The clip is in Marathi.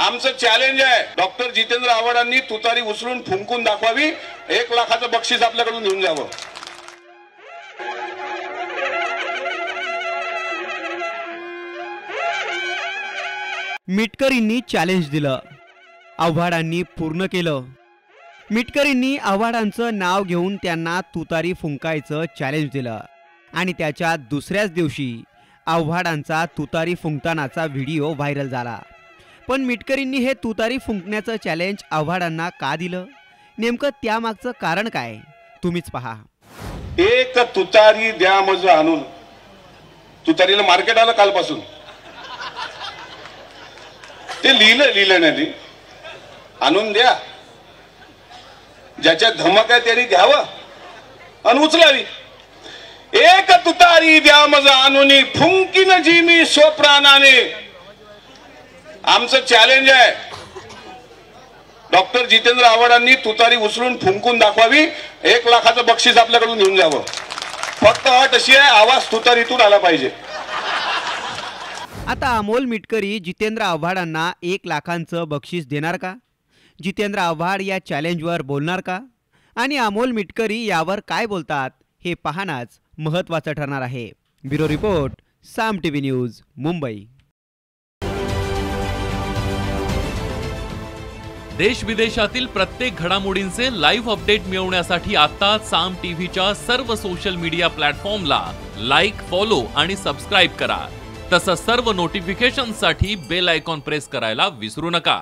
आमचं चॅलेंज आहे, डॉक्टर जितेंद्र आव्हाडांनी तुतारी उचलून फुंकून दाखवावी, 1 लाखाचं बक्षीस आपल्याकडून घेऊन जावं. मिटकरींनी चॅलेंज दिलं, आव्हाडांनी पूर्ण केलं. मिटकरींनी आव्हाडांचं नाव घेऊन त्यांना तुतारी फुंकायचं चॅलेंज दिलं आणि त्याच्या दुसऱ्याच दिवशी आव्हाडांचा तुतारी फुंकतानाचा व्हिडिओ व्हायरल झाला. पण मिटकरींनी हे तुतारी फुंकण्याचं चॅलेंज आव्हाडांना का दिलं? नेमकं त्यामागचं कारण काय? तुम्हीच पहा. एक तुतारी द्या मज आणून. तुतारीला मार्केट आलं कालपासून. ते लिहिलं नाही, आणून द्या. ज्याच्या धमक आहे त्यांनी घ्यावं आणि उचलावी. एक तुतारी द्या मज आणून फुंकीन जी मी स्वप्राणाने. आमचं चॅलेंज आहे, डॉक्टर जितेंद्र आव्हाडांनी तुतारी उचलून फुंकून दाखवावी, 1 लाखाचं बक्षीस आपल्याकडून घेऊन जावं. फक्त अट अशी आहे, आवाज तुतारीतून आला पाहिजे. आता अमोल मिटकरी जितेंद्र आव्हाडांना 1 लाखांचं बक्षीस देणार का? जितेंद्र आव्हाड या चॅलेंजवर बोलणार का? आणि अमोल मिटकरी यावर काय बोलतात हे पाहणंच महत्त्वाचं ठरणार आहे. ब्युरो रिपोर्ट, साम टीव्ही न्यूज, मुंबई. देश विदेशातील प्रत्येक घडामोडींचे लाईव्ह अपडेट मिळवण्यासाठी आता साम टीव्हीच्या सर्व सोशल मीडिया प्लॅटफॉर्मला लाईक, फॉलो आणि सबस्क्राईब करा. तसंच सर्व नोटिफिकेशनसाठी बेल आयकॉन प्रेस करायला विसरू नका.